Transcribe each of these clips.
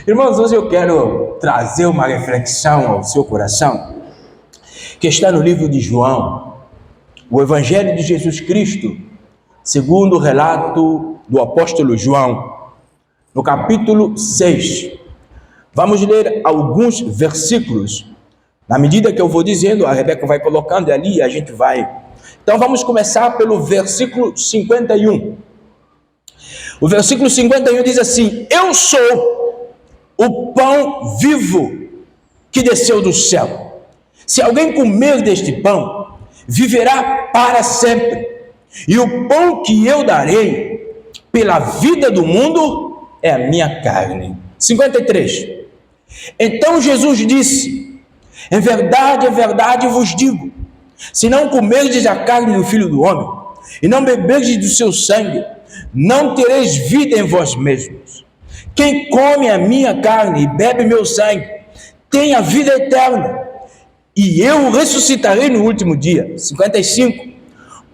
Irmãos, hoje eu quero trazer uma reflexão ao seu coração, que está no livro de João, o Evangelho de Jesus Cristo, segundo o relato do apóstolo João, no capítulo 6. Vamos ler alguns versículos. Na medida que eu vou dizendo, a Rebeca vai colocando ali e a gente vai. Então vamos começar pelo versículo 51. O versículo 51 diz assim: Eu sou o pão vivo que desceu do céu. Se alguém comer deste pão, viverá para sempre. E o pão que eu darei pela vida do mundo é a minha carne. 53. Então Jesus disse: Em verdade vos digo, se não comerdes a carne do Filho do Homem, e não beberdes do seu sangue, não tereis vida em vós mesmos. Quem come a minha carne e bebe meu sangue, tem a vida eterna, e eu ressuscitarei no último dia. 55.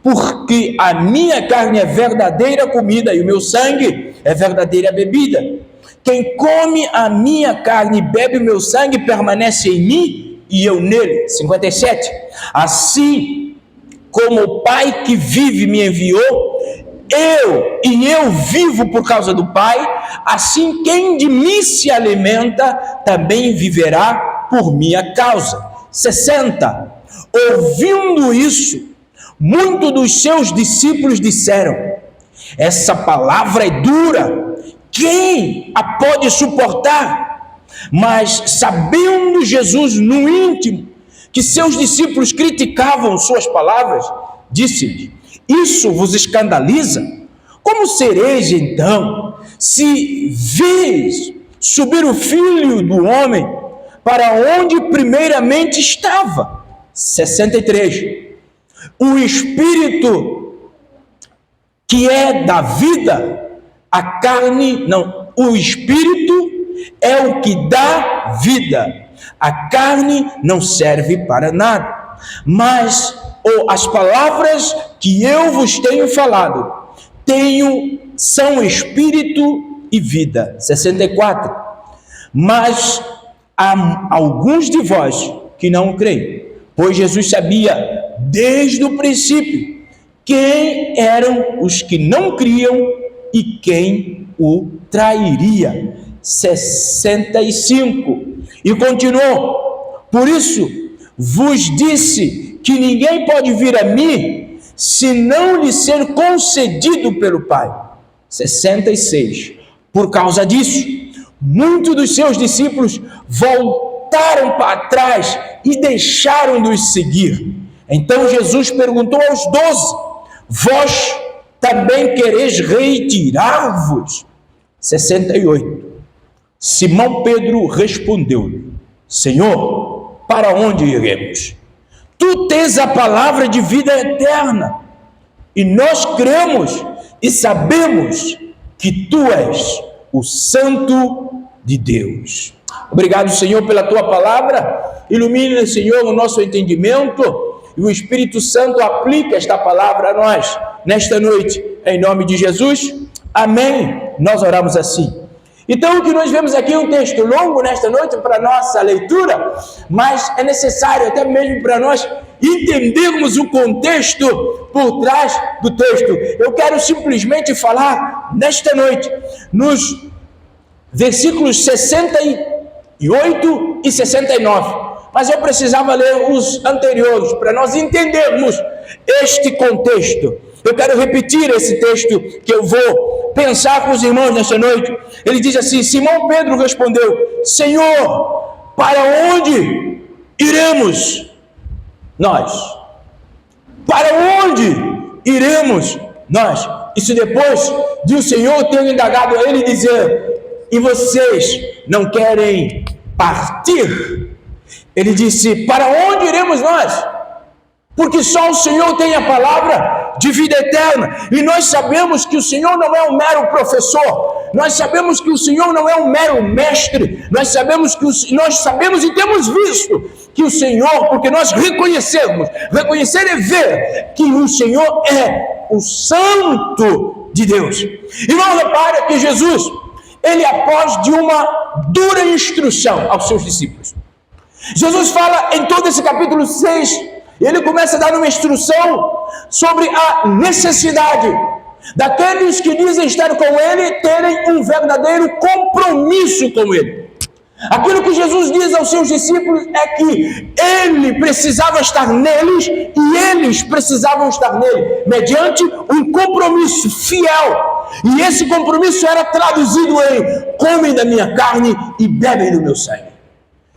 Porque a minha carne é verdadeira comida, e o meu sangue é verdadeira bebida. Quem come a minha carne e bebe o meu sangue, permanece em mim, e eu nele. 57. Assim como o Pai que vive me enviou, eu vivo por causa do Pai, assim quem de mim se alimenta, também viverá por minha causa. 60. Ouvindo isso, muitos dos seus discípulos disseram: Essa palavra é dura, quem a pode suportar? Mas sabendo Jesus no íntimo que seus discípulos criticavam suas palavras, disse-lhes: Isso vos escandaliza? Como sereis então, se vês subir o Filho do Homem para onde primeiramente estava? 63. O Espírito que é da vida, a carne não. O Espírito é o que dá vida, a carne não serve para nada. Mas as palavras que eu vos tenho falado, são Espírito e vida. 64. Mas há alguns de vós que não creem, pois Jesus sabia desde o princípio quem eram os que não criam e quem o trairia. 65. E continuou: Por isso vos disse que ninguém pode vir a mim se não lhe ser concedido pelo Pai. 66. Por causa disso, muitos dos seus discípulos voltaram para trás e deixaram de os seguir. Então Jesus perguntou aos 12: Vós também quereis retirar-vos? 68. Simão Pedro respondeu-lhe: Senhor, para onde iremos? Tu tens a palavra de vida eterna, e nós cremos e sabemos que tu és o Santo de Deus. Obrigado, Senhor, pela tua palavra. Ilumina, Senhor, o nosso entendimento, e o Espírito Santo aplica esta palavra a nós nesta noite, em nome de Jesus. Amém. Nós oramos assim. Então, o que nós vemos aqui é um texto longo nesta noite para nossa leitura, mas é necessário até mesmo para nós entendermos o contexto por trás do texto. Eu quero simplesmente falar nesta noite nos versículos 68 e 69. Mas eu precisava ler os anteriores para nós entendermos este contexto. Eu quero repetir esse texto que eu vou pensar com os irmãos nesta noite. Ele diz assim: Simão Pedro respondeu: Senhor, para onde iremos nós? Para onde iremos nós? Isso depois de o Senhor ter indagado a ele e dizer: E vocês não querem partir? Ele disse: Para onde iremos nós? Porque só o Senhor tem a palavra de vida eterna, e nós sabemos que o Senhor não é um mero professor, nós sabemos que o Senhor não é um mero mestre, nós sabemos e temos visto que o Senhor, porque nós reconhecer é ver que o Senhor é o Santo de Deus. Irmão, repara que Jesus, ele após de uma dura instrução aos seus discípulos. Jesus fala em todo esse capítulo 6, ele começa a dar uma instrução sobre a necessidade daqueles que dizem estar com ele terem um verdadeiro compromisso com ele. Aquilo que Jesus diz aos seus discípulos é que ele precisava estar neles e eles precisavam estar nele, mediante um compromisso fiel. E esse compromisso era traduzido em: comem da minha carne e bebem do meu sangue.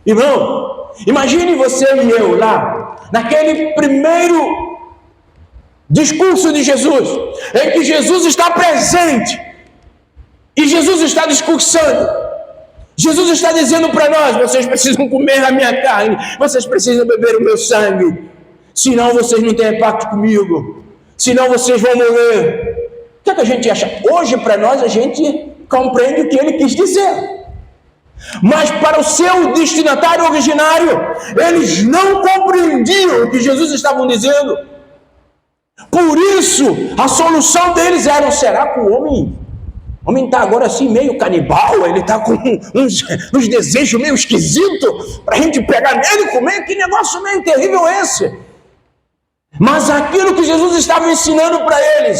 Irmão, imagine você e eu lá, naquele primeiro discurso de Jesus, em que Jesus está presente e Jesus está discursando. Jesus está dizendo para nós: vocês precisam comer a minha carne, vocês precisam beber o meu sangue, senão vocês não têm pacto comigo, senão vocês vão morrer. O que é que a gente acha? Hoje, para nós, a gente compreende o que ele quis dizer. Mas para o seu destinatário originário, eles não compreendiam o que Jesus estava dizendo. Por isso, a solução deles era: será que o homem está agora assim meio canibal? Ele está com uns desejos meio esquisitos para a gente pegar nele e comer? Que negócio meio terrível é esse? Mas aquilo que Jesus estava ensinando para eles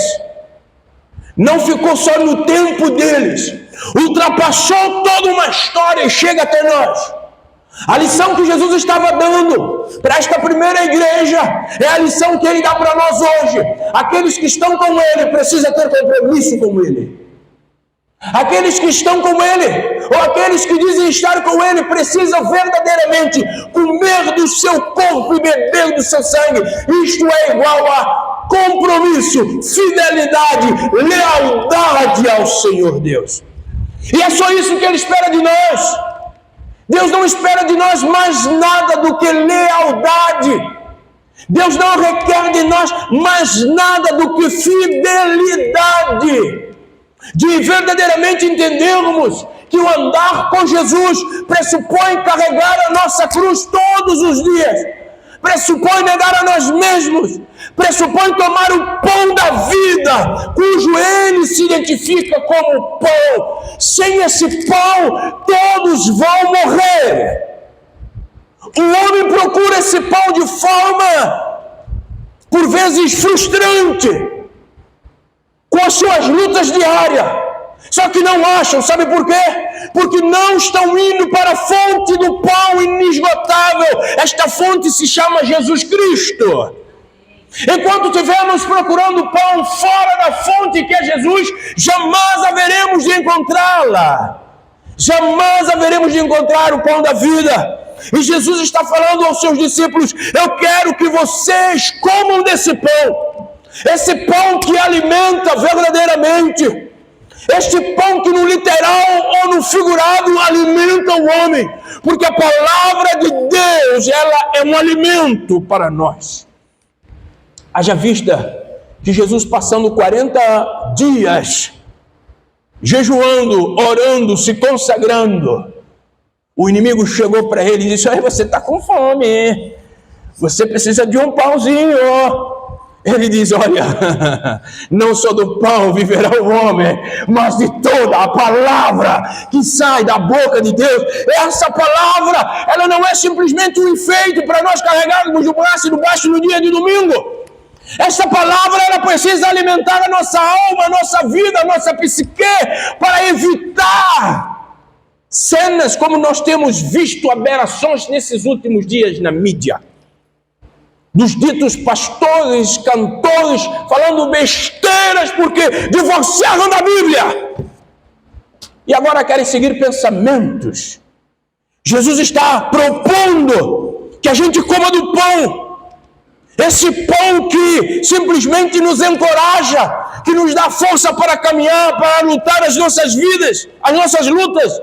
não ficou só no tempo deles, ultrapassou toda uma história e chega até nós. A lição que Jesus estava dando para esta primeira igreja é a lição que ele dá para nós hoje. Aqueles que estão com ele precisam ter compromisso com ele. Aqueles que estão com ele, ou aqueles que dizem estar com ele, precisam verdadeiramente comer do seu corpo e beber do seu sangue. Isto é igual a compromisso, fidelidade, lealdade ao Senhor Deus. E é só isso que ele espera de nós. Deus não espera de nós mais nada do que lealdade. Deus não requer de nós mais nada do que fidelidade. De verdadeiramente entendermos que o andar com Jesus pressupõe carregar a nossa cruz todos os dias, pressupõe negar a nós mesmos, pressupõe tomar o pão da vida, cujo ele se identifica como pão. Sem esse pão, todos vão morrer. O homem procura esse pão de forma, por vezes, frustrante, com as suas lutas diárias, só que não acham. Sabe por quê? Porque não estão indo para a fonte do pão inesgotável. Esta fonte se chama Jesus Cristo. Enquanto estivermos procurando pão fora da fonte que é Jesus, jamais haveremos de encontrá-la. Jamais haveremos de encontrar o pão da vida. E Jesus está falando aos seus discípulos: eu quero que vocês comam desse pão. Esse pão que alimenta verdadeiramente. Este pão que no literal ou no figurado alimenta o homem. Porque a palavra de Deus, ela é um alimento para nós. Haja vista que Jesus, passando 40 dias jejuando, orando, se consagrando, o inimigo chegou para ele e disse: aí você está com fome, você precisa de um pãozinho. Ele diz: olha, não só do pão viverá o homem, mas de toda a palavra que sai da boca de Deus. Essa palavra, ela não é simplesmente um enfeite para nós carregarmos do braço e do baixo no dia de domingo. Essa palavra, ela precisa alimentar a nossa alma, a nossa vida, a nossa psique, para evitar cenas como nós temos visto aberrações nesses últimos dias na mídia. Dos ditos pastores, cantores, falando besteiras porque divorciaram da Bíblia. E agora querem seguir pensamentos. Jesus está propondo que a gente coma do pão. Esse pão que simplesmente nos encoraja, que nos dá força para caminhar, para lutar as nossas vidas, as nossas lutas.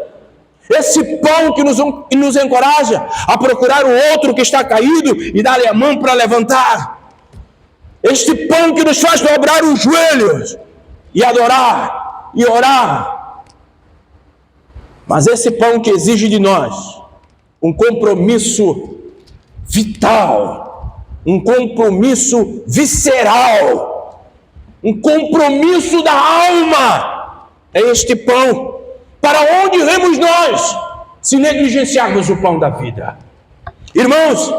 Esse pão que nos encoraja a procurar o outro que está caído e dar-lhe a mão para levantar. Este pão que nos faz dobrar os joelhos e adorar e orar. Mas esse pão que exige de nós um compromisso vital, um compromisso visceral, um compromisso da alma. É este pão Para onde iremos nós se negligenciarmos o pão da vida? Irmãos,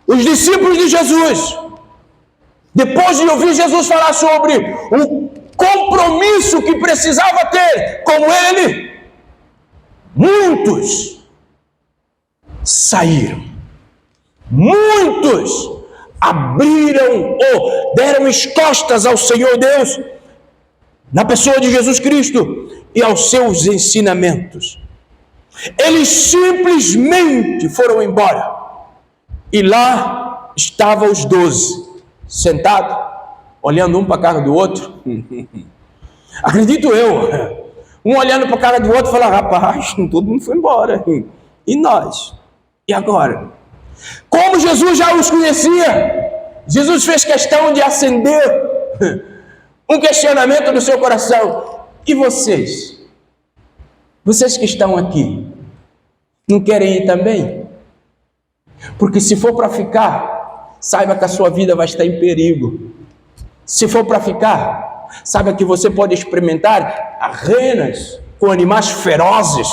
os discípulos de Jesus, depois de ouvir Jesus falar sobre o compromisso que precisava ter com Ele, muitos saíram. Muitos abriram ou deram as costas ao Senhor Deus, na pessoa de Jesus Cristo e aos seus ensinamentos. Eles simplesmente foram embora. E lá estavam os 12, sentados, olhando um para a cara do outro. Acredito eu. Um olhando para a cara do outro e falando: rapaz, todo mundo foi embora. E nós? E agora? Como Jesus já os conhecia, Jesus fez questão de acender um questionamento no seu coração. E vocês? Vocês que estão aqui, não querem ir também? Porque se for para ficar, saiba que a sua vida vai estar em perigo. Se for para ficar, saiba que você pode experimentar arenas com animais ferozes,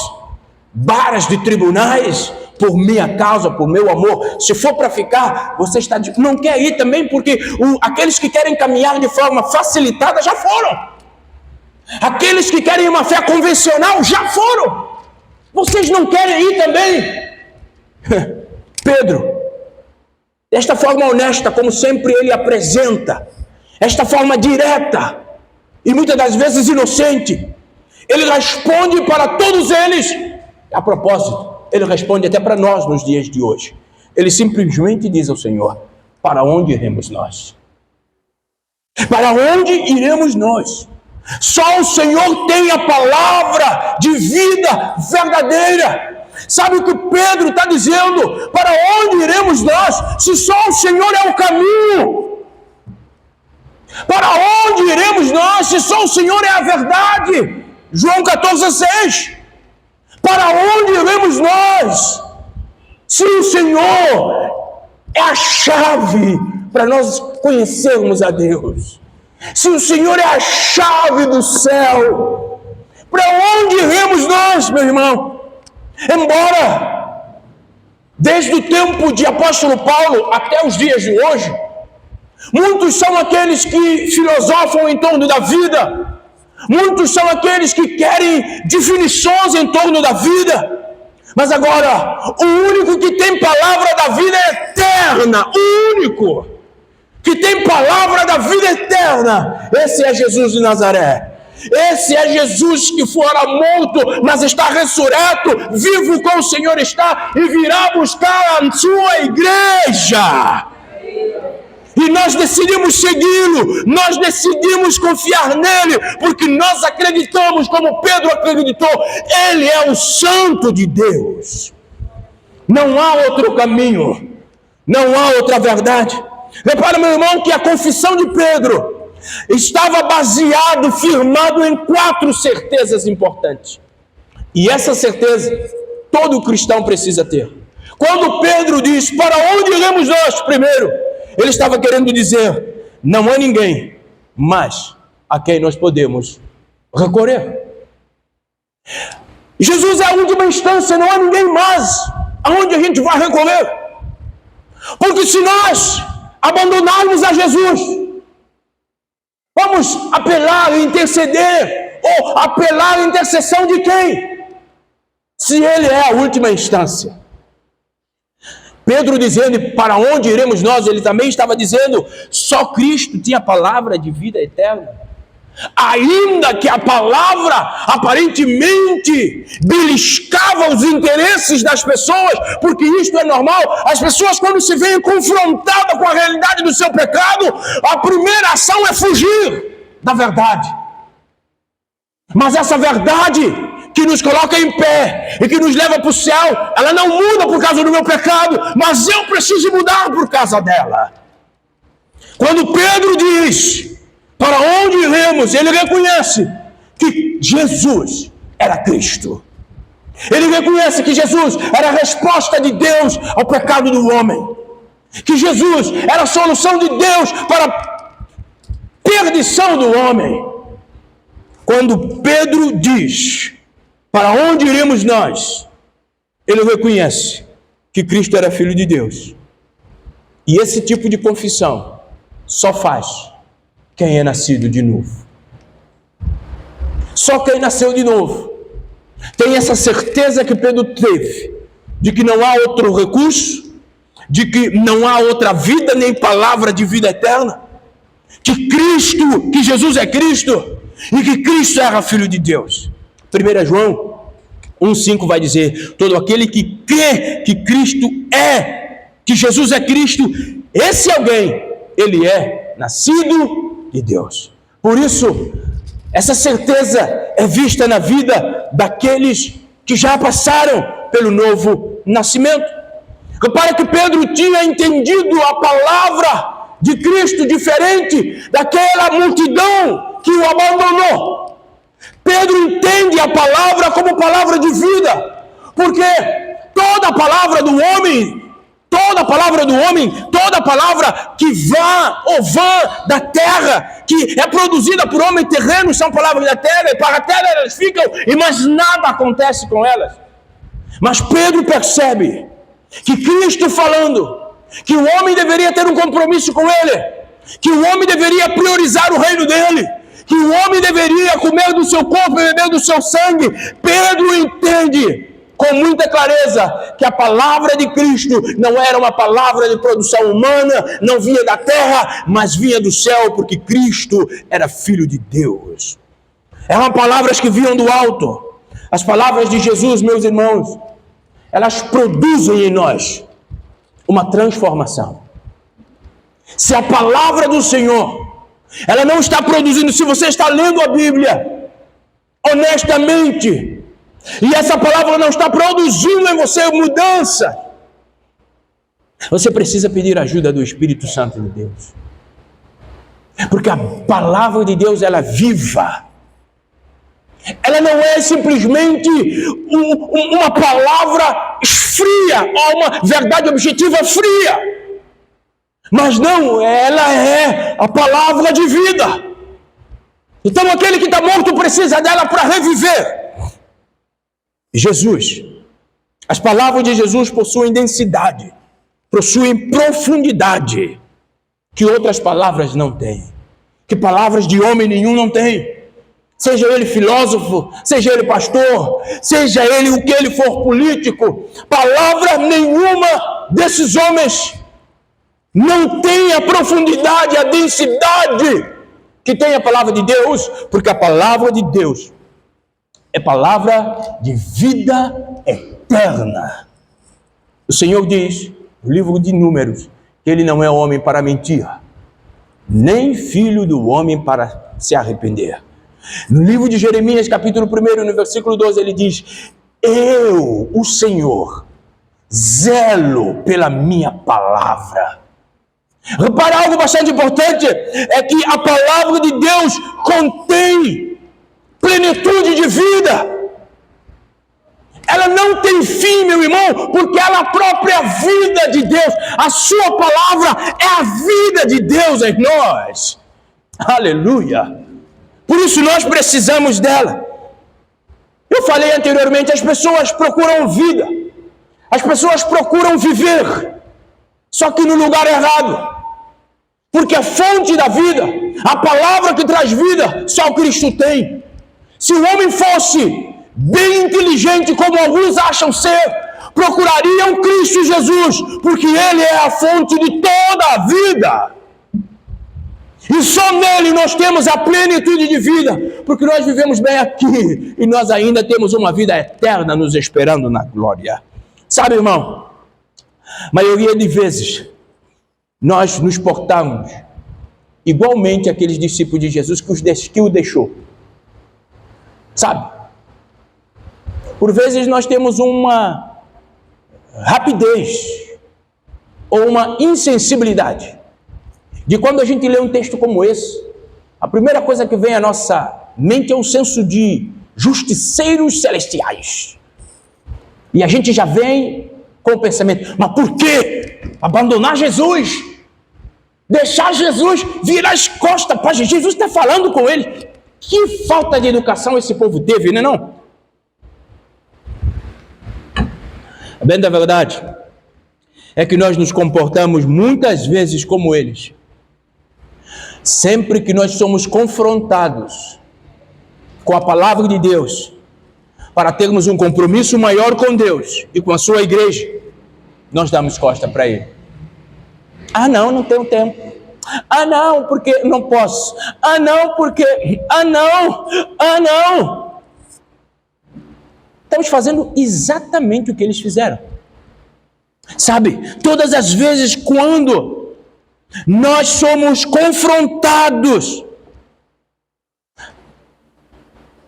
varas de tribunais, por minha causa, por meu amor. Se for para ficar, você não quer ir também, porque aqueles que querem caminhar de forma facilitada já foram. Aqueles que querem uma fé convencional já foram. Vocês não querem ir também? Pedro, desta forma honesta, como sempre ele apresenta, esta forma direta e muitas das vezes inocente, ele responde para todos eles. A propósito, ele responde até para nós nos dias de hoje. Ele simplesmente diz ao Senhor: para onde iremos nós? Para onde iremos nós? Só o Senhor tem a palavra de vida verdadeira. Sabe o que Pedro está dizendo? Para onde iremos nós, se só o Senhor é o caminho? Para onde iremos nós, se só o Senhor é a verdade? João 14,6. Para onde iremos nós, se o Senhor é a chave para nós conhecermos a Deus? Se o Senhor é a chave do céu, para onde iremos nós, meu irmão? Embora, desde o tempo de apóstolo Paulo até os dias de hoje, muitos são aqueles que filosofam em torno da vida, muitos são aqueles que querem definições em torno da vida, mas agora, o único que tem palavra da vida eterna, o único que tem palavra da vida eterna, esse é Jesus de Nazaré. Esse é Jesus que fora morto, mas está ressurreto, vivo com o Senhor está, e virá buscar a sua igreja. E nós decidimos segui-lo, nós decidimos confiar nele, porque nós acreditamos, como Pedro acreditou, ele é o Santo de Deus. Não há outro caminho, não há outra verdade. Repara, meu irmão, que a confissão de Pedro estava baseado, firmado em 4 certezas importantes. E essa certeza todo cristão precisa ter. Quando Pedro diz: para onde iremos nós? Primeiro, ele estava querendo dizer: não há ninguém mais a quem nós podemos recorrer. Jesus é a última instância, não há ninguém mais aonde a gente vai recorrer. Porque se nós abandonarmos a Jesus, vamos apelar e interceder, ou apelar à intercessão de quem? Se ele é a última instância. Pedro dizendo: para onde iremos nós? Ele também estava dizendo: só Cristo tinha a palavra de vida eterna. Ainda que a palavra aparentemente beliscava os interesses das pessoas, porque isto é normal, as pessoas quando se veem confrontadas com a realidade do seu pecado, a primeira ação é fugir da verdade. Mas essa verdade que nos coloca em pé e que nos leva para o céu, ela não muda por causa do meu pecado, mas eu preciso mudar por causa dela. Quando Pedro diz: para onde iremos? Ele reconhece que Jesus era Cristo. Ele reconhece que Jesus era a resposta de Deus ao pecado do homem. Que Jesus era a solução de Deus para a perdição do homem. Quando Pedro diz: para onde iremos nós? Ele reconhece que Cristo era Filho de Deus. E esse tipo de confissão só faz quem é nascido de novo. Só quem nasceu de novo tem essa certeza que Pedro teve, de que não há outro recurso, de que não há outra vida, nem palavra de vida eterna, que Cristo, que Jesus é Cristo, e que Cristo era Filho de Deus. 1 João 1,5 vai dizer: todo aquele que crê que Cristo é, que Jesus é Cristo, esse alguém, ele é nascido de Deus. Por isso, essa certeza é vista na vida daqueles que já passaram pelo novo nascimento. Repara que Pedro tinha entendido a palavra de Cristo diferente daquela multidão que o abandonou. Pedro entende a palavra como palavra de vida, porque toda a palavra do homem, toda palavra que vá ou vã da terra, que é produzida por homem terreno, são palavras da terra, e para a terra elas ficam, e mais nada acontece com elas. Mas Pedro percebe que Cristo falando, que o homem deveria ter um compromisso com ele, que o homem deveria priorizar o reino dele, que o homem deveria comer do seu corpo e beber do seu sangue. Pedro entende com muita clareza que a palavra de Cristo não era uma palavra de produção humana, não vinha da terra, mas vinha do céu, porque Cristo era Filho de Deus. Eram palavras que vinham do alto. As palavras de Jesus, meus irmãos, elas produzem em nós uma transformação. Se a palavra do Senhor, ela não está produzindo, se você está lendo a Bíblia honestamente, e essa palavra não está produzindo em você mudança, você precisa pedir a ajuda do Espírito Santo de Deus. Porque a palavra de Deus, ela é viva. Ela não é simplesmente uma palavra fria, ou uma verdade objetiva fria. Mas não, ela é a palavra de vida. Então aquele que está morto precisa dela para reviver. Jesus, as palavras de Jesus possuem densidade, possuem profundidade, que outras palavras não têm, que palavras de homem nenhum não tem. Seja ele filósofo, seja ele pastor, seja ele o que ele for político, palavra nenhuma desses homens não tem a profundidade, a densidade que tem a palavra de Deus, porque a palavra de Deus é palavra de vida eterna. O Senhor diz, no livro de Números, que ele não é homem para mentir, nem filho do homem para se arrepender. No livro de Jeremias, capítulo 1, no versículo 12, ele diz: eu, o Senhor, zelo pela minha palavra. Repara algo bastante importante, é que a palavra de Deus contém plenitude de vida. Ela não tem fim, meu irmão, porque ela é a própria vida de Deus. A sua palavra é a vida de Deus em nós. Aleluia! Por isso nós precisamos dela. Eu falei anteriormente, as pessoas procuram vida, as pessoas procuram viver, só que no lugar errado. Porque a fonte da vida, a palavra que traz vida, só Cristo tem. Se o homem fosse bem inteligente, como alguns acham ser, procurariam Cristo Jesus, porque Ele é a fonte de toda a vida. E só nele nós temos a plenitude de vida, porque nós vivemos bem aqui, e nós ainda temos uma vida eterna nos esperando na glória. Sabe, irmão, a maioria de vezes, nós nos portamos igualmente àqueles discípulos de Jesus que o deixou. Sabe? Por vezes nós temos uma rapidez ou uma insensibilidade de quando a gente lê um texto como esse, a primeira coisa que vem à nossa mente é um senso de justiceiros celestiais. E a gente já vem com o pensamento, mas por que abandonar Jesus? Deixar Jesus virar as costas para Jesus está falando com ele. Que falta de educação esse povo teve, não é não? A bem da verdade é que nós nos comportamos muitas vezes como eles. Sempre que nós somos confrontados com a palavra de Deus, para termos um compromisso maior com Deus e com a sua igreja, nós damos costa para Ele. Ah, não tenho tempo. Ah, não, porque não posso. Ah, não, porque... Ah, não. Estamos fazendo exatamente o que eles fizeram. Sabe, todas as vezes quando nós somos confrontados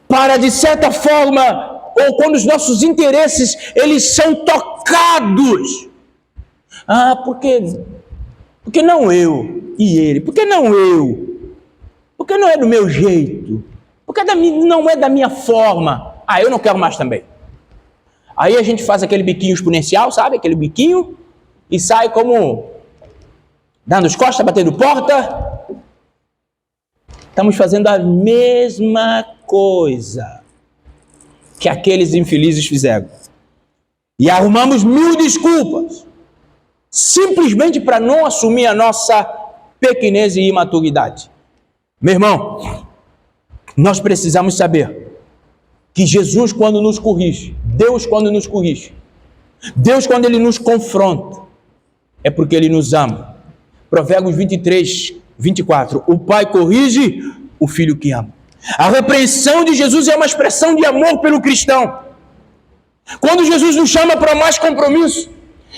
para, de certa forma, ou quando os nossos interesses, eles são tocados. Ah, porque não eu e ele? Por que não eu? Porque não é do meu jeito? Porque não é da minha forma? Ah, eu não quero mais também. Aí a gente faz aquele biquinho exponencial, sabe? Aquele biquinho, e sai como dando as costas, batendo porta. Estamos fazendo a mesma coisa que aqueles infelizes fizeram. E arrumamos 1000 desculpas, simplesmente para não assumir a nossa pequenez e imaturidade. Meu irmão, nós precisamos saber que Jesus, quando nos corrige, Deus, quando nos corrige, Deus, quando Ele nos confronta, é porque Ele nos ama. Provérbios 23, 24. O Pai corrige o Filho que ama. A repreensão de Jesus é uma expressão de amor pelo cristão. Quando Jesus nos chama para mais compromisso,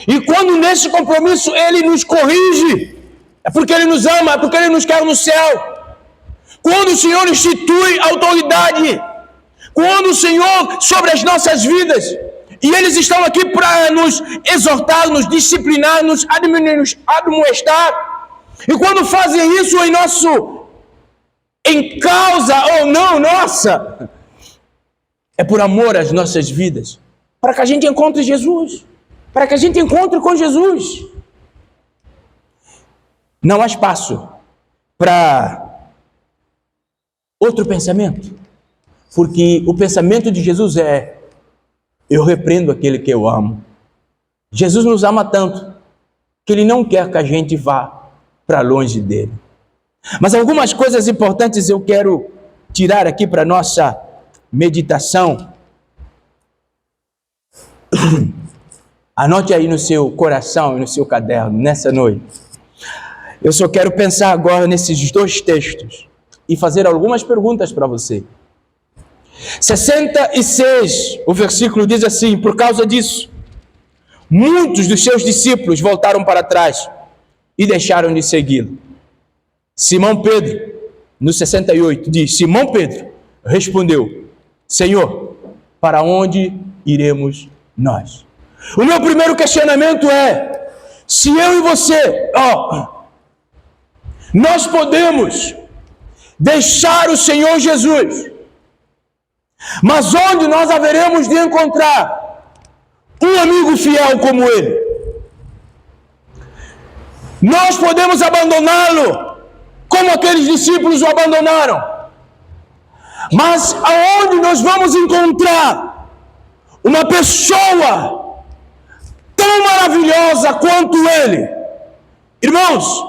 e quando nesse compromisso Ele nos corrige, é porque Ele nos ama, é porque Ele nos quer no céu. Quando o Senhor institui autoridade, quando o Senhor sobre as nossas vidas, e eles estão aqui para nos exortar, nos disciplinar, nos admoestar, e quando fazem isso em causa ou não nossa, é por amor às nossas vidas, para que a gente encontre Jesus, para que a gente encontre com Jesus. Não há espaço para outro pensamento, porque o pensamento de Jesus é: eu repreendo aquele que eu amo. Jesus nos ama tanto que Ele não quer que a gente vá para longe dele. Mas algumas coisas importantes eu quero tirar aqui para nossa meditação. Anote aí no seu coração e no seu caderno, nessa noite. Eu só quero pensar agora nesses 2 textos e fazer algumas perguntas para você. 66, o versículo diz assim: por causa disso, muitos dos seus discípulos voltaram para trás e deixaram de segui-lo. Simão Pedro, no 68, diz: Simão Pedro respondeu: Senhor, para onde iremos nós? O meu primeiro questionamento é: se eu e você, nós podemos deixar o Senhor Jesus, mas onde nós haveremos de encontrar um amigo fiel como Ele? Nós podemos abandoná-lo como aqueles discípulos o abandonaram, mas aonde nós vamos encontrar uma pessoa tão maravilhosa quanto Ele? Irmãos,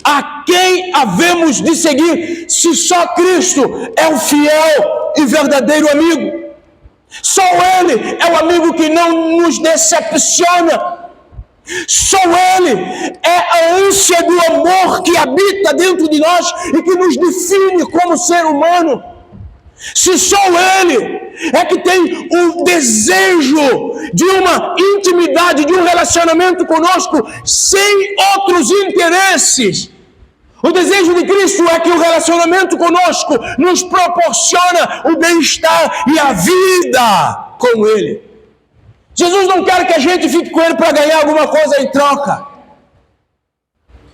a quem havemos de seguir se só Cristo é o fiel e verdadeiro amigo? Só Ele é o amigo que não nos decepciona. Só Ele é a ânsia do amor que habita dentro de nós e que nos define como ser humano. Se só Ele é que tem o desejo de uma intimidade, de um relacionamento conosco, sem outros interesses. O desejo de Cristo é que o relacionamento conosco nos proporciona o bem-estar e a vida com Ele. Jesus não quer que a gente fique com Ele para ganhar alguma coisa em troca.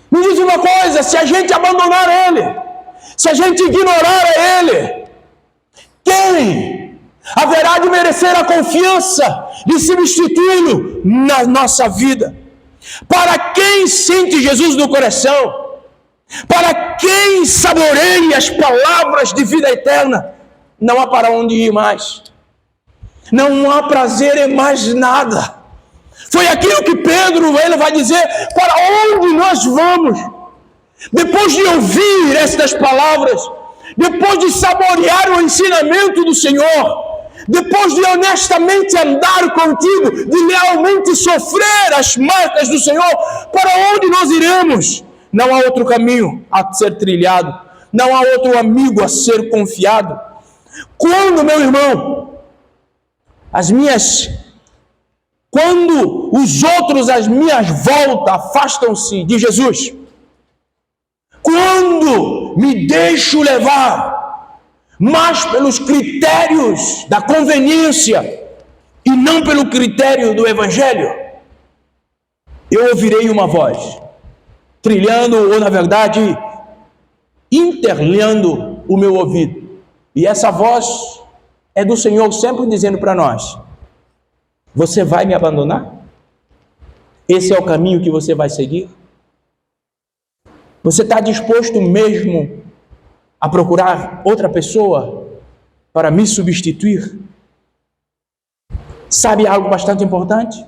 Me diz uma coisa: se a gente abandonar Ele, se a gente ignorar Ele, quem haverá de merecer a confiança de substituí-lo na nossa vida? Para quem sente Jesus no coração, para quem saboreia as palavras de vida eterna, não há para onde ir mais. Não há prazer em mais nada. Foi aquilo que Pedro ele vai dizer: para onde nós vamos? Depois de ouvir estas palavras, depois de saborear o ensinamento do Senhor, depois de honestamente andar contigo, de lealmente sofrer as marcas do Senhor, para onde nós iremos? Não há outro caminho a ser trilhado, não há outro amigo a ser confiado. Quando, meu irmão, quando os outros às minhas voltas afastam-se de Jesus, quando me deixo levar mais pelos critérios da conveniência e não pelo critério do Evangelho, eu ouvirei uma voz trilhando, ou na verdade, interliando o meu ouvido. E essa voz é do Senhor sempre dizendo para nós: você vai me abandonar? Esse é o caminho que você vai seguir? Você está disposto mesmo a procurar outra pessoa para me substituir? Sabe algo bastante importante?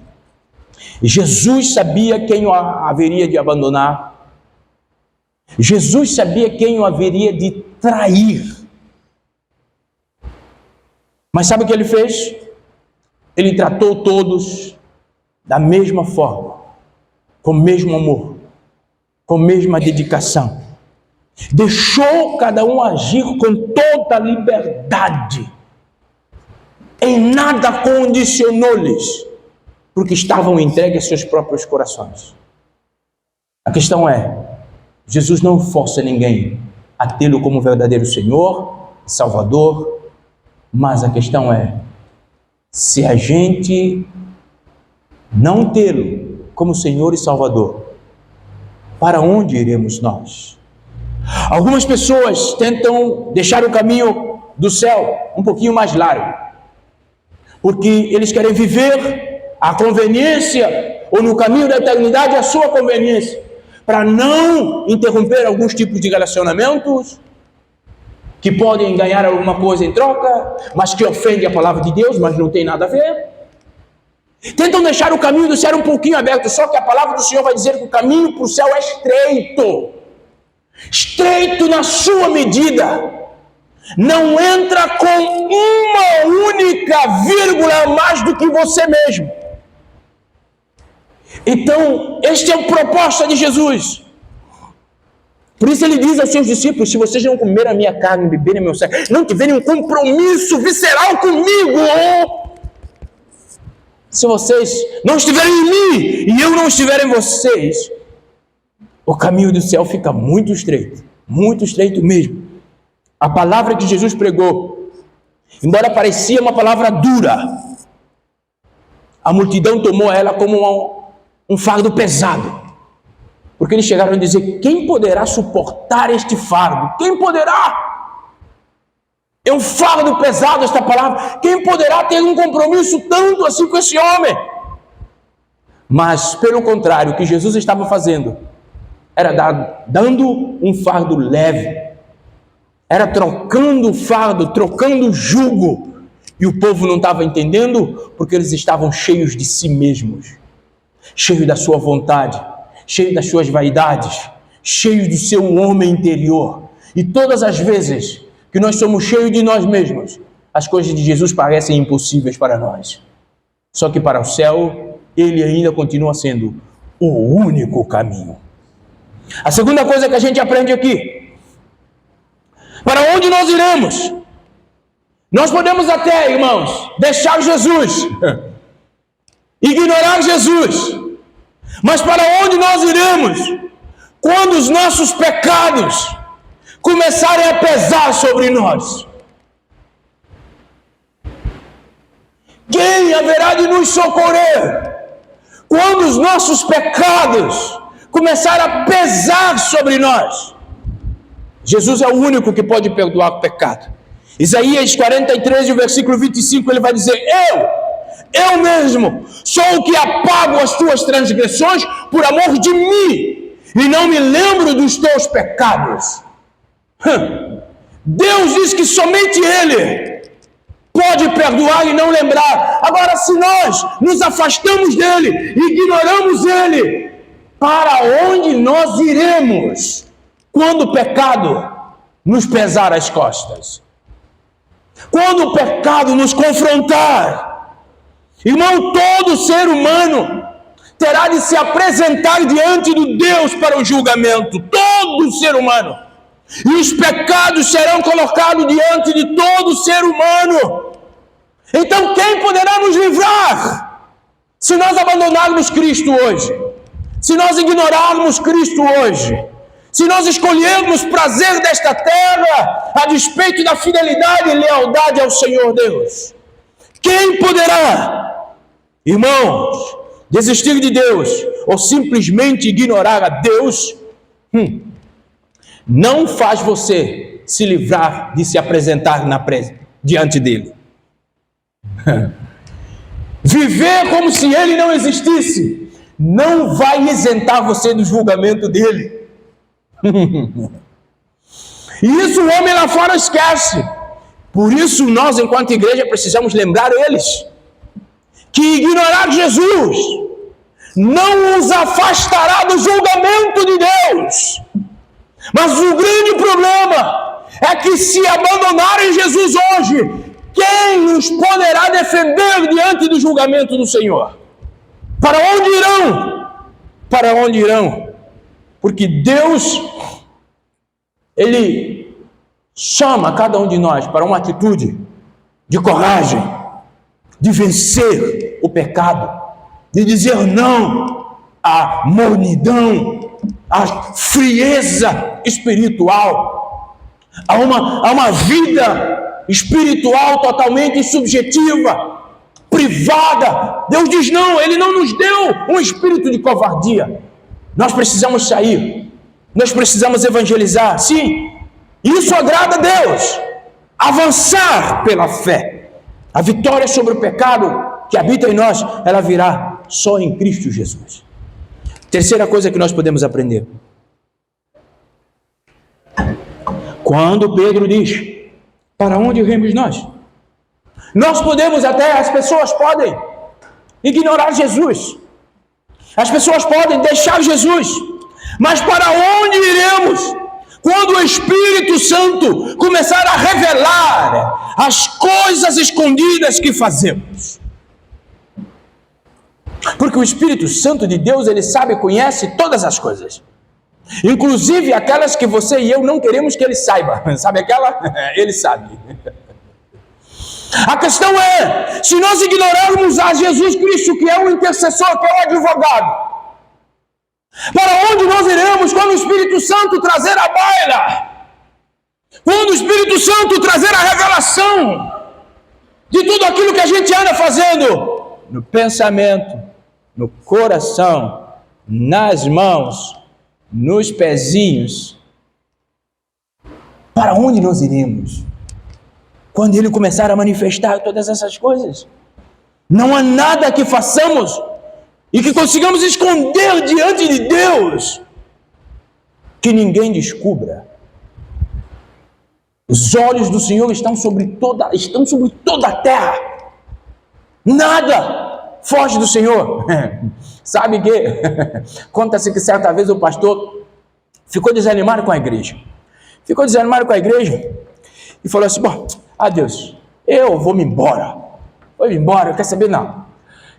Jesus sabia quem o haveria de abandonar. Jesus sabia quem o haveria de trair. Mas sabe o que ele fez? Ele tratou todos da mesma forma, com o mesmo amor, com a mesma dedicação. Deixou cada um agir com toda a liberdade. Em nada condicionou-lhes, porque estavam entregues a seus próprios corações. A questão é, Jesus não força ninguém a tê-lo como verdadeiro Senhor, Salvador, mas a questão é, se a gente não tê-lo como Senhor e Salvador, para onde iremos nós? Algumas pessoas tentam deixar o caminho do céu um pouquinho mais largo, porque eles querem viver a conveniência, ou no caminho da eternidade a sua conveniência, para não interromper alguns tipos de relacionamentos, que podem ganhar alguma coisa em troca, mas que ofende a palavra de Deus, mas não tem nada a ver. Tentam deixar o caminho do céu um pouquinho aberto, só que a palavra do Senhor vai dizer que o caminho para o céu é estreito. Estreito na sua medida. Não entra com uma única vírgula mais do que você mesmo. Então, este é a proposta de Jesus. Por isso ele diz aos seus discípulos: se vocês não comerem a minha carne, beberem meu sangue, não tiverem um compromisso visceral comigo, se vocês não estiverem em mim e eu não estiver em vocês, o caminho do céu fica muito estreito mesmo. A palavra que Jesus pregou, embora parecia uma palavra dura, a multidão tomou ela como um fardo pesado, porque eles chegaram a dizer: quem poderá suportar este fardo? Quem poderá? É um fardo pesado esta palavra. Quem poderá ter um compromisso tanto assim com esse homem? Mas, pelo contrário, o que Jesus estava fazendo era dando um fardo leve, era trocando o fardo, trocando o jugo, e o povo não estava entendendo, porque eles estavam cheios de si mesmos, cheios da sua vontade, cheios das suas vaidades, cheios do seu homem interior. E todas as vezes que nós somos cheios de nós mesmos, as coisas de Jesus parecem impossíveis para nós. Só que para o céu, ele ainda continua sendo o único caminho. A segunda coisa que a gente aprende aqui: para onde nós iremos? Nós podemos até, irmãos, deixar Jesus, ignorar Jesus, mas para onde nós iremos quando os nossos pecados começarem a pesar sobre nós? Quem haverá de nos socorrer quando os nossos pecados começarem a pesar sobre nós? Jesus é o único que pode perdoar o pecado. Isaías 43, o versículo 25, ele vai dizer: eu mesmo sou o que apago as tuas transgressões por amor de mim, e não me lembro dos teus pecados. Deus diz que somente Ele pode perdoar e não lembrar. Agora, se nós nos afastamos dele, ignoramos ele, para onde nós iremos quando o pecado nos pesar as costas? Quando o pecado nos confrontar? Irmão, todo ser humano terá de se apresentar diante de Deus para o julgamento. Todo ser humano. E os pecados serão colocados diante de todo ser humano. Então quem poderá nos livrar? Se nós abandonarmos Cristo hoje, se nós ignorarmos Cristo hoje, se nós escolhermos prazer desta terra a despeito da fidelidade e lealdade ao Senhor Deus, quem poderá, irmãos, desistir de Deus ou simplesmente ignorar a Deus? Não faz você se livrar de se apresentar diante dele. Viver como se ele não existisse não vai isentar você do julgamento dele. E isso o homem lá fora esquece. Por isso nós, enquanto igreja, precisamos lembrar eles que ignorar Jesus não os afastará do julgamento de Deus. Mas o grande problema é que se abandonarem Jesus hoje, quem nos poderá defender diante do julgamento do Senhor? Para onde irão? Para onde irão? Porque Deus, Ele chama cada um de nós para uma atitude de coragem, de vencer o pecado, de dizer não à mornidão, à frieza espiritual, a uma vida espiritual totalmente subjetiva, privada. Deus diz não, Ele não nos deu um espírito de covardia. Nós precisamos sair, nós precisamos evangelizar, sim, isso agrada a Deus, avançar pela fé. A vitória sobre o pecado que habita em nós, ela virá só em Cristo Jesus. Terceira coisa que nós podemos aprender. Quando Pedro diz, para onde iremos nós? Nós podemos até, as pessoas podem ignorar Jesus. As pessoas podem deixar Jesus. Mas para onde iremos quando o Espírito Santo começar a revelar as coisas escondidas que fazemos? Porque o Espírito Santo de Deus, ele sabe e conhece todas as coisas. Inclusive aquelas que você e eu não queremos que ele saiba. Sabe aquela? Ele sabe. A questão é, se nós ignorarmos a Jesus Cristo, que é o intercessor, que é o advogado, para onde nós iremos quando o Espírito Santo trazer a baila? Quando o Espírito Santo trazer a revelação de tudo aquilo que a gente anda fazendo no pensamento, no coração, nas mãos, nos pezinhos, para onde nós iremos? Quando Ele começar a manifestar todas essas coisas, não há nada que façamos e que consigamos esconder diante de Deus que ninguém descubra. Os olhos do Senhor estão sobre toda a terra. Nada foge do Senhor. Sabe que conta-se que certa vez o pastor ficou desanimado com a igreja. E falou assim, bom, adeus, eu vou me embora. Quer saber não.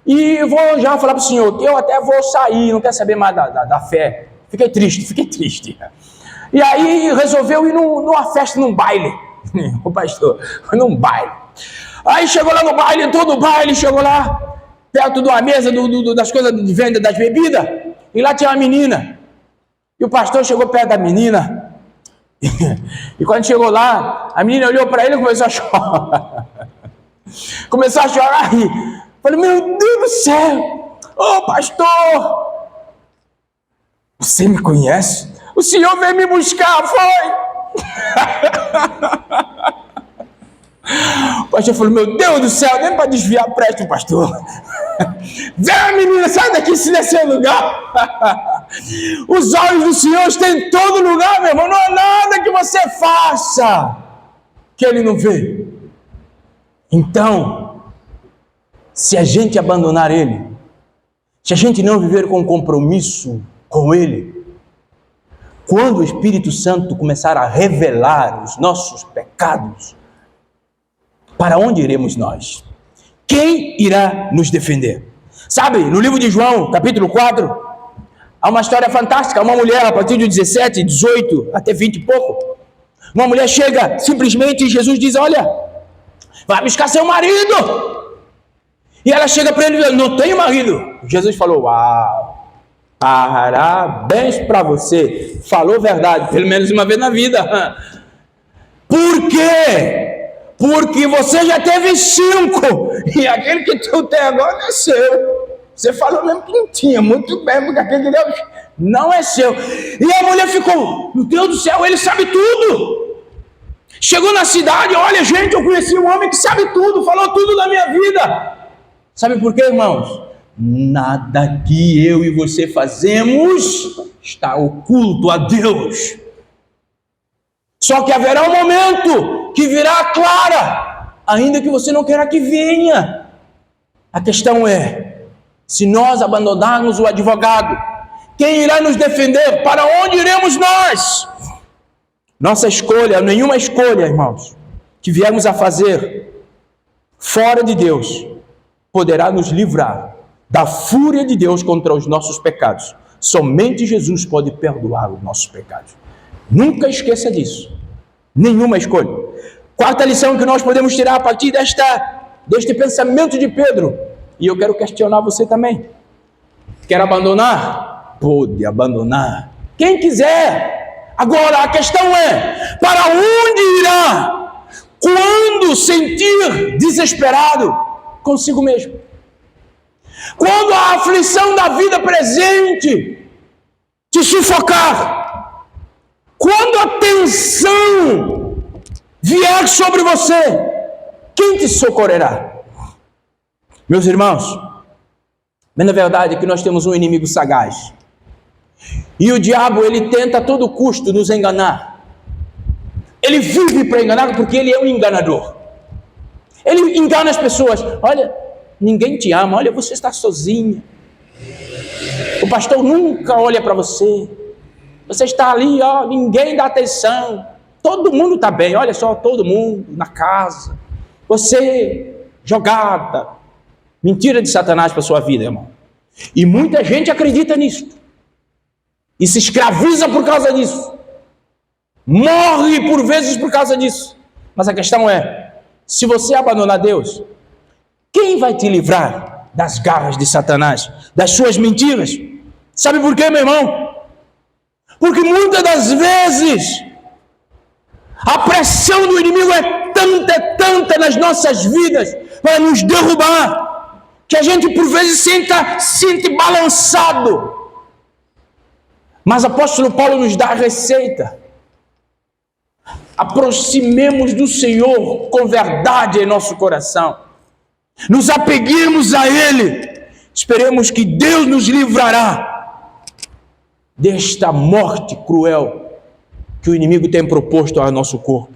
E vou já falar para o Senhor que eu até vou sair, não quero saber mais da fé. Fiquei triste. E aí resolveu ir numa festa, num baile. O pastor, num baile. Aí chegou lá no baile, entrou no baile, chegou lá, perto de uma mesa das coisas de venda das bebidas, e lá tinha uma menina. E o pastor chegou perto da menina, e quando chegou lá, a menina olhou para ele e começou a chorar. E falei, meu Deus do céu, ô pastor, você me conhece? O Senhor veio me buscar, foi? O pastor falou, meu Deus do céu, nem para desviar presta o pastor. Vem, menina, sai daqui, se nesse lugar. Os olhos do Senhor estão em todo lugar, meu irmão. Não há nada que você faça que Ele não vê. Então, se a gente abandonar Ele, se a gente não viver com compromisso com Ele, quando o Espírito Santo começar a revelar os nossos pecados, para onde iremos nós? Quem irá nos defender? Sabe, no livro de João, capítulo 4, há uma história fantástica. Uma mulher, a partir de 17, 18, até 20 e pouco, uma mulher chega simplesmente e Jesus diz: olha, vai buscar seu marido. E ela chega para ele e diz: não tenho marido. Jesus falou: uau, parabéns para você, falou verdade, pelo menos uma vez na vida. Por quê? Porque você já teve 5, e aquele que tu tem agora não é seu. Você falou mesmo que não tinha, muito bem, porque aquele que Deus não é seu. E a mulher ficou: meu Deus do céu, ele sabe tudo. Chegou na cidade: olha gente, eu conheci um homem que sabe tudo, falou tudo da minha vida. Sabe por quê, irmãos? Nada que eu e você fazemos está oculto a Deus. Só que haverá um momento que virá clara, ainda que você não queira que venha. A questão é, se nós abandonarmos o advogado, quem irá nos defender? Para onde iremos nós? Nossa escolha, nenhuma escolha, irmãos, que viemos a fazer fora de Deus, poderá nos livrar da fúria de Deus contra os nossos pecados. Somente Jesus pode perdoar os nossos pecados. Nunca esqueça disso. Nenhuma escolha. Quarta lição que nós podemos tirar a partir deste pensamento de Pedro. E eu quero questionar você também. Quer abandonar? Pode abandonar. Quem quiser. Agora a questão é: para onde irá quando sentir desesperado consigo mesmo? Quando a aflição da vida presente te sufocar, quando a tensão vier sobre você, quem te socorrerá? Meus irmãos, mas na verdade é que nós temos um inimigo sagaz. E o diabo, ele tenta a todo custo nos enganar. Ele vive para enganar porque ele é um enganador. Ele engana as pessoas. Olha, ninguém te ama, olha, você está sozinha. O pastor nunca olha para você. Você está ali, ó, ninguém dá atenção. Todo mundo está bem, olha só, todo mundo na casa. Você jogada. Mentira de Satanás para a sua vida, irmão. E muita gente acredita nisso. E se escraviza por causa disso. Morre por vezes por causa disso. Mas a questão é, se você abandonar Deus, quem vai te livrar das garras de Satanás, das suas mentiras? Sabe por quê, meu irmão? Porque muitas das vezes a pressão do inimigo é tanta nas nossas vidas para nos derrubar, que a gente por vezes sente balançado. Mas o apóstolo Paulo nos dá a receita. Aproximemos do Senhor com verdade em nosso coração. Nos apeguemos a Ele. Esperemos que Deus nos livrará desta morte cruel que o inimigo tem proposto ao nosso corpo.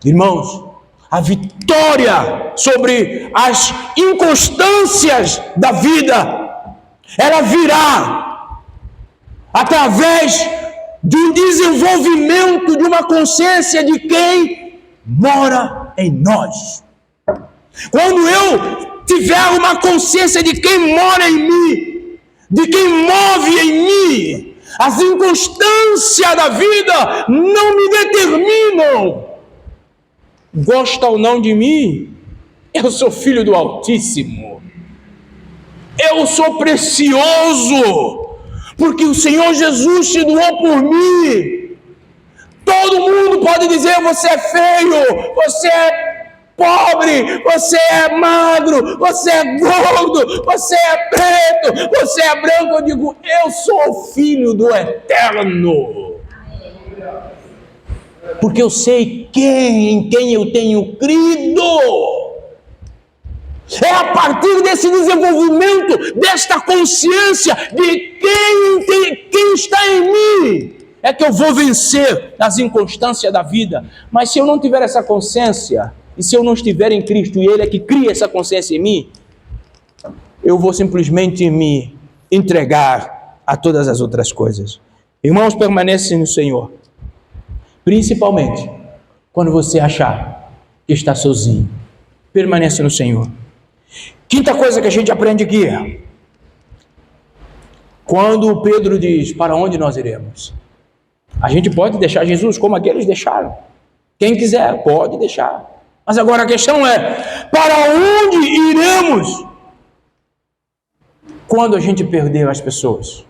Irmãos, a vitória sobre as inconstâncias da vida, ela virá através de um desenvolvimento de uma consciência de quem mora em nós. Quando eu tiver uma consciência de quem mora em mim, de quem move em mim, as inconstâncias da vida não me determinam. Gosta ou não de mim, eu sou filho do Altíssimo. Eu sou precioso, porque o Senhor Jesus se doou por mim. Todo mundo pode dizer: você é feio, você é pobre, você é magro, você é gordo, você é preto, você é branco. Eu digo: eu sou filho do Eterno. Porque eu sei em quem eu tenho crido. É a partir desse desenvolvimento, desta consciência de quem está em mim, é que eu vou vencer as inconstâncias da vida. Mas se eu não tiver essa consciência, e se eu não estiver em Cristo e Ele é que cria essa consciência em mim, eu vou simplesmente me entregar a todas as outras coisas. Irmãos, permanecem no Senhor, principalmente quando você achar que está sozinho. Permanece no Senhor. Quinta coisa que a gente aprende aqui, quando Pedro diz, para onde nós iremos? A gente pode deixar Jesus como aqueles deixaram. Quem quiser, pode deixar. Mas agora a questão é, para onde iremos? Quando a gente perder as pessoas.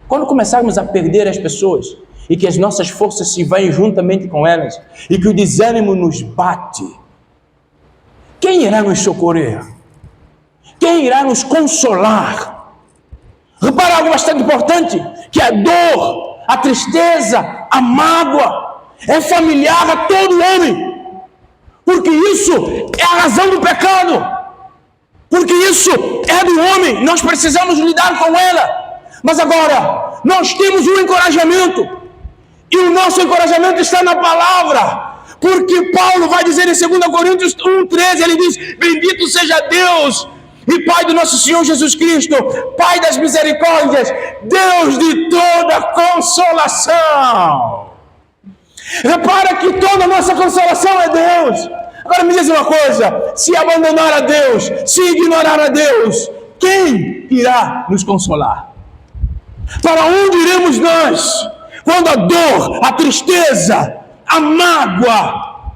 Quando começarmos a perder as pessoas, e que as nossas forças se vão juntamente com elas, e que o desânimo nos bate, quem irá nos socorrer? Quem irá nos consolar? Repara algo bastante importante, que a dor, a tristeza, a mágoa, é familiar a todo homem, porque isso é a razão do pecado, porque isso é do homem, nós precisamos lidar com ela. Mas agora, nós temos um encorajamento, e o nosso encorajamento está na palavra, porque Paulo vai dizer em 2 Coríntios 1,13, ele diz, bendito seja Deus e Pai do nosso Senhor Jesus Cristo, Pai das misericórdias, Deus de toda consolação. Repara que toda a nossa consolação é Deus. Agora me diz uma coisa, se abandonar a Deus, se ignorar a Deus, quem irá nos consolar? Para onde iremos nós? Quando a dor, a tristeza, a mágoa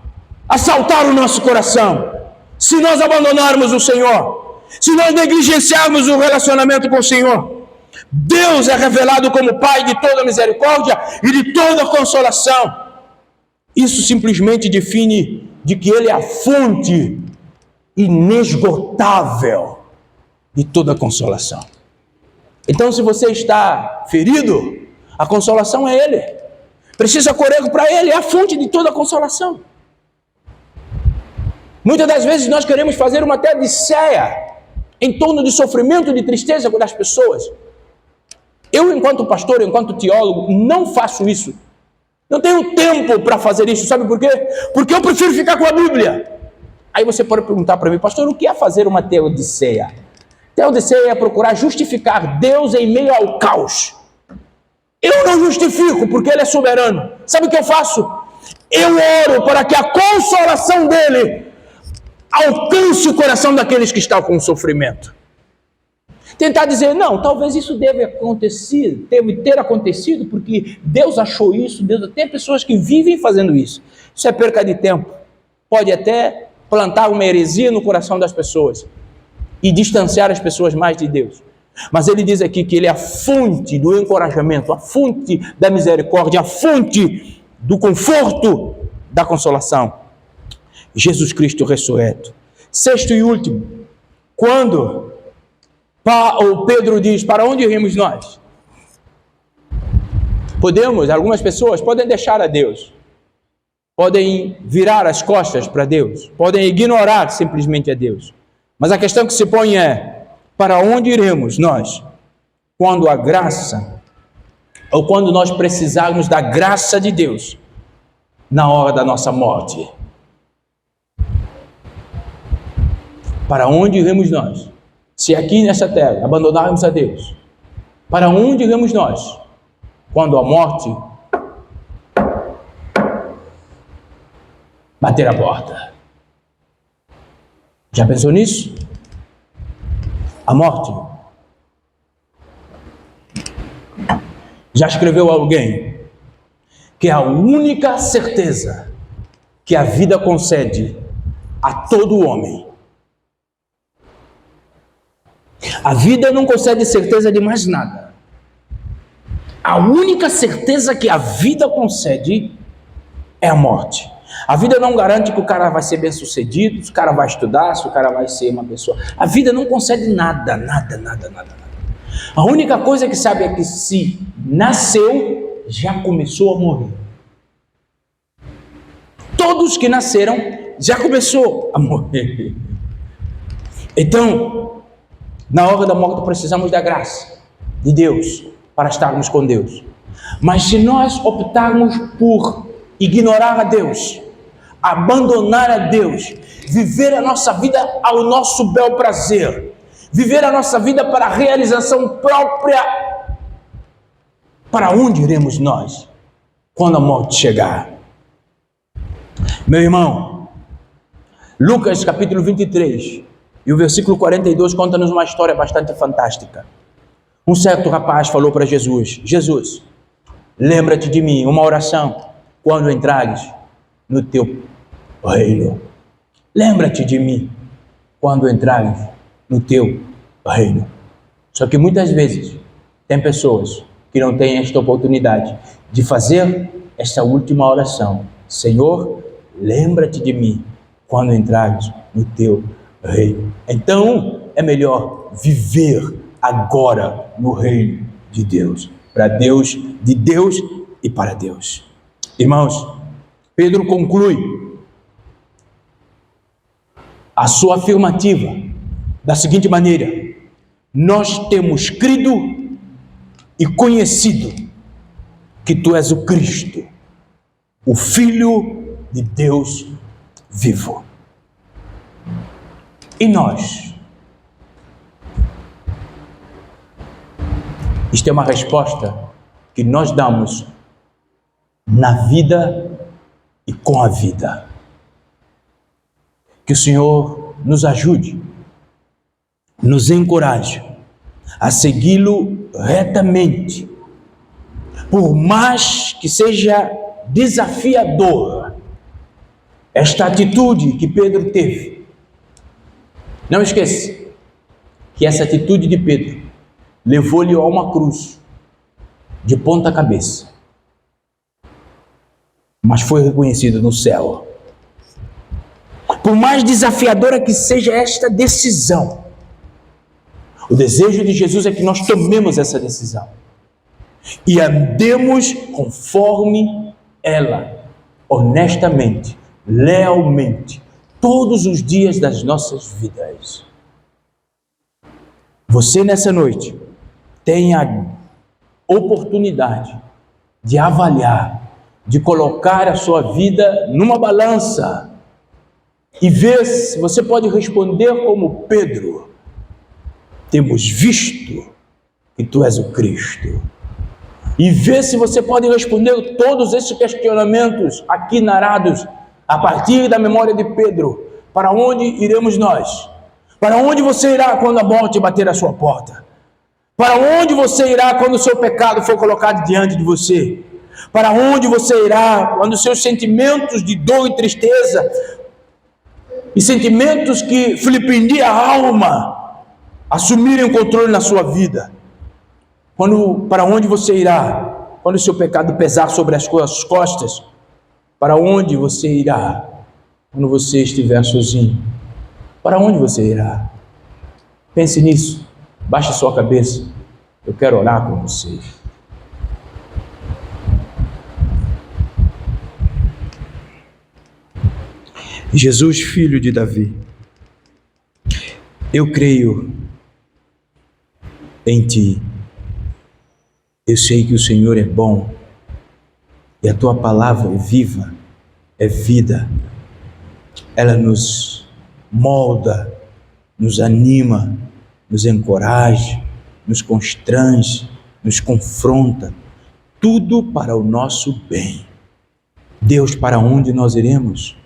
assaltar o nosso coração, se nós abandonarmos o Senhor, se nós negligenciarmos o relacionamento com o Senhor, Deus é revelado como Pai de toda misericórdia e de toda consolação. Isso simplesmente define de que Ele é a fonte inesgotável de toda consolação. Então, se você está ferido, a consolação é Ele. Precisa correr para Ele, é a fonte de toda consolação. Muitas das vezes nós queremos fazer uma teodiceia em torno de sofrimento e de tristeza das pessoas. Eu, enquanto pastor, enquanto teólogo, não faço isso. Não tenho tempo para fazer isso, sabe por quê? Porque eu prefiro ficar com a Bíblia. Aí você pode perguntar para mim, pastor, o que é fazer uma teodiceia? Teodiceia é procurar justificar Deus em meio ao caos. Eu não justifico, porque Ele é soberano. Sabe o que eu faço? Eu oro para que a consolação dEle alcance o coração daqueles que estão com sofrimento. Tentar dizer, não, talvez isso deve ter acontecido, porque Deus achou isso, tem pessoas que vivem fazendo isso. Isso é perca de tempo. Pode até plantar uma heresia no coração das pessoas e distanciar as pessoas mais de Deus. Mas ele diz aqui que Ele é a fonte do encorajamento, a fonte da misericórdia, a fonte do conforto, da consolação. Jesus Cristo ressurreto. Sexto e último, quando o Pedro diz, para onde iremos nós? Algumas pessoas podem deixar a Deus, podem virar as costas para Deus, podem ignorar simplesmente a Deus. Mas a questão que se põe é, para onde iremos nós? Quando a graça, ou quando nós precisarmos da graça de Deus, na hora da nossa morte. Para onde iremos nós? Se aqui nessa terra abandonarmos a Deus, para onde iremos nós? Quando a morte bater a porta. Já pensou nisso? A morte. Já escreveu alguém que é a única certeza que a vida concede a todo homem. A vida não concede certeza de mais nada. A única certeza que a vida concede é a morte. A vida não garante que o cara vai ser bem sucedido, se o cara vai estudar, se o cara vai ser uma pessoa. A vida não concede nada. A única coisa que sabe é que se nasceu, já começou a morrer. Todos que nasceram, já começou a morrer. Então, na hora da morte precisamos da graça de Deus para estarmos com Deus. Mas se nós optarmos por ignorar a Deus, abandonar a Deus, viver a nossa vida ao nosso bel prazer, viver a nossa vida para a realização própria, para onde iremos nós quando a morte chegar? Meu irmão, Lucas capítulo 23 e o versículo 42 conta-nos uma história bastante fantástica. Um certo rapaz falou para Jesus: Jesus, lembra-te de mim, uma oração, quando entrares no teu reino. Lembra-te de mim quando entrares no teu reino. Só que muitas vezes tem pessoas que não têm esta oportunidade de fazer esta última oração: Senhor, lembra-te de mim quando entrares no teu reino. Então é melhor viver agora no reino de Deus, para Deus, de Deus e para Deus. Irmãos, Pedro conclui a sua afirmativa da seguinte maneira: nós temos crido e conhecido que tu és o Cristo, o Filho de Deus vivo. E nós? Isto é uma resposta que nós damos na vida e com a vida. Que o Senhor nos ajude, nos encoraje a segui-lo retamente, por mais que seja desafiador esta atitude que Pedro teve. Não esqueça que essa atitude de Pedro levou-lhe a uma cruz de ponta cabeça, mas foi reconhecido no céu. Por mais desafiadora que seja esta decisão, o desejo de Jesus é que nós tomemos essa decisão e andemos conforme ela, honestamente, lealmente, todos os dias das nossas vidas. Você nessa noite tem a oportunidade de avaliar, de colocar a sua vida numa balança e ver se você pode responder como Pedro: temos visto que tu és o Cristo. E ver se você pode responder todos esses questionamentos aqui narrados a partir da memória de Pedro. Para onde iremos nós? Para onde você irá quando a morte bater à sua porta? Para onde você irá quando o seu pecado for colocado diante de você? Para onde você irá quando os seus sentimentos de dor e tristeza e sentimentos que filipendiam a alma assumirem o controle na sua vida? Para onde você irá quando o seu pecado pesar sobre as suas costas? Para onde você irá quando você estiver sozinho? Para onde você irá? Pense nisso, baixe sua cabeça, eu quero orar com você. Jesus, filho de Davi, eu creio em Ti. Eu sei que o Senhor é bom e a Tua palavra é viva, é vida. Ela nos molda, nos anima, nos encoraja, nos constrange, nos confronta, tudo para o nosso bem. Deus, para onde nós iremos?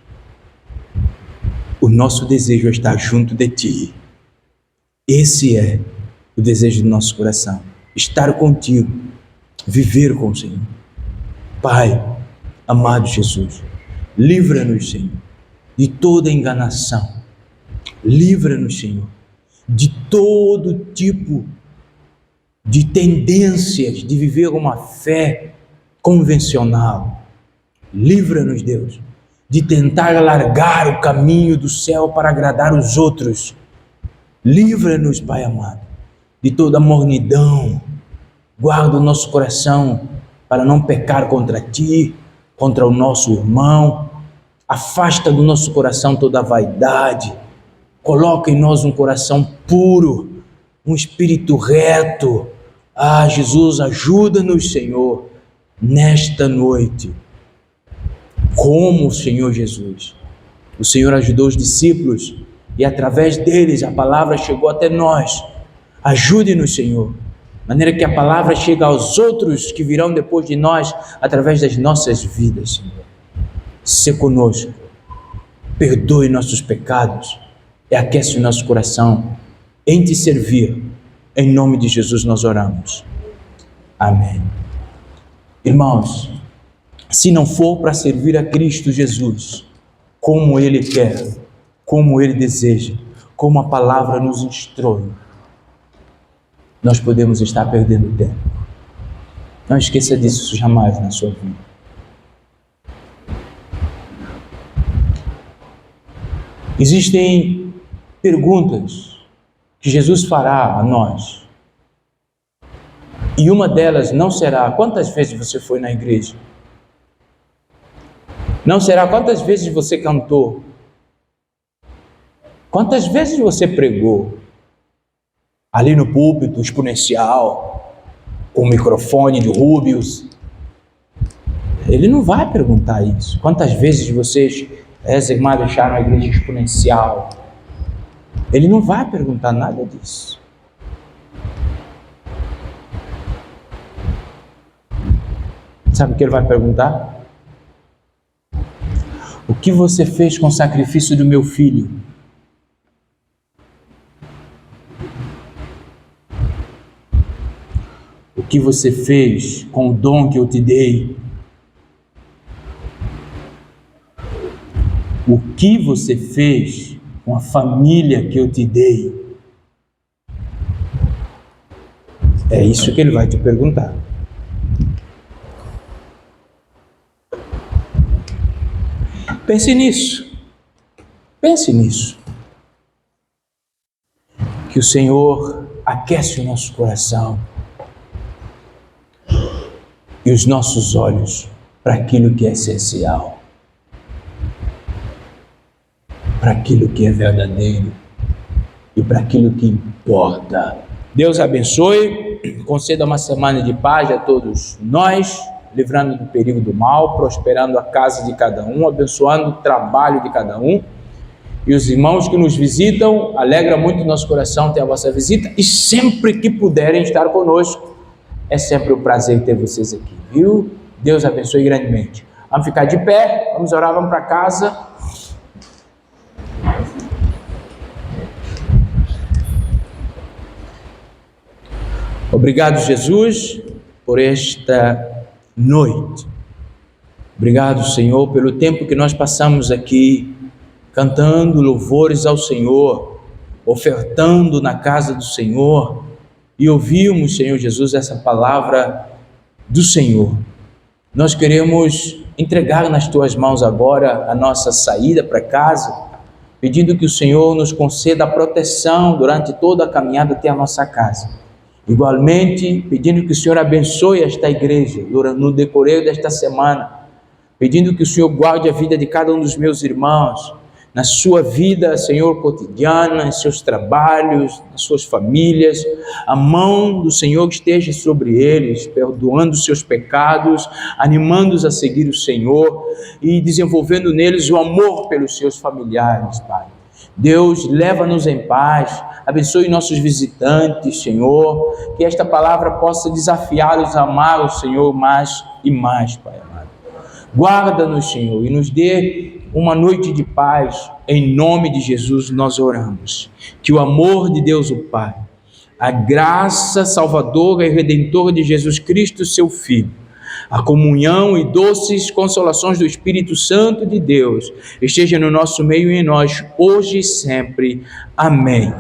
O nosso desejo é estar junto de Ti. Esse é o desejo do nosso coração, estar contigo, viver com o Senhor. Pai, amado Jesus, livra-nos, Senhor, de toda enganação. Livra-nos, Senhor, de todo tipo de tendências de viver uma fé convencional. Livra-nos, Deus, de tentar alargar o caminho do céu para agradar os outros. Livra-nos, Pai amado, de toda mornidão. Guarda o nosso coração para não pecar contra Ti, contra o nosso irmão. Afasta do nosso coração toda a vaidade. Coloca em nós um coração puro, um espírito reto. Ah, Jesus, ajuda-nos, Senhor, nesta noite. como o Senhor Jesus. O Senhor ajudou os discípulos e através deles a palavra chegou até nós. Ajude-nos, Senhor, de maneira que a palavra chegue aos outros que virão depois de nós através das nossas vidas, Senhor. Se conosco, perdoe nossos pecados e aquece o nosso coração em te servir. Em nome de Jesus nós oramos. Amém. Irmãos, se não for para servir a Cristo Jesus, como Ele quer, como Ele deseja, como a palavra nos instrui, nós podemos estar perdendo tempo. Não esqueça disso jamais na sua vida. Existem perguntas que Jesus fará a nós. E uma delas não será: quantas vezes você foi na igreja? Não será: quantas vezes você cantou? Quantas vezes você pregou? Ali no púlpito exponencial, com o microfone de Rúbius. Ele não vai perguntar isso. Quantas vezes vocês, irmãs, deixaram a igreja exponencial? Ele não vai perguntar nada disso. Sabe o que ele vai perguntar? O que você fez com o sacrifício do meu filho? O que você fez com o dom que eu te dei? O que você fez com a família que eu te dei? É isso que ele vai te perguntar. Pense nisso. Pense nisso. Que o Senhor aquece o nosso coração e os nossos olhos para aquilo que é essencial, para aquilo que é verdadeiro e para aquilo que importa. Deus abençoe, conceda uma semana de paz a todos nós, livrando do perigo do mal, prosperando a casa de cada um, abençoando o trabalho de cada um. E os irmãos que nos visitam, alegra muito o nosso coração ter a vossa visita, e sempre que puderem estar conosco, é sempre um prazer ter vocês aqui, viu? Deus abençoe grandemente. Vamos ficar de pé, vamos orar, vamos para casa. Obrigado, Jesus, por esta noite. Obrigado, Senhor, pelo tempo que nós passamos aqui, cantando louvores ao Senhor, ofertando na casa do Senhor, e ouvimos, Senhor Jesus, essa palavra do Senhor. Nós queremos entregar nas Tuas mãos agora a nossa saída para casa, pedindo que o Senhor nos conceda a proteção durante toda a caminhada até a nossa casa. Igualmente, pedindo que o Senhor abençoe esta igreja no decorrer desta semana, pedindo que o Senhor guarde a vida de cada um dos meus irmãos, na sua vida, Senhor, cotidiana, em seus trabalhos, nas suas famílias, a mão do Senhor que esteja sobre eles, perdoando os seus pecados, animando-os a seguir o Senhor e desenvolvendo neles o amor pelos seus familiares, Pai. Deus, leva-nos em paz, abençoe nossos visitantes, Senhor, que esta palavra possa desafiá-los a amar o Senhor mais e mais, Pai amado. Guarda-nos, Senhor, e nos dê uma noite de paz. Em nome de Jesus nós oramos. Que o amor de Deus o Pai, a graça salvadora e redentora de Jesus Cristo, seu Filho, a comunhão e doces consolações do Espírito Santo de Deus esteja no nosso meio e em nós, hoje e sempre. Amém.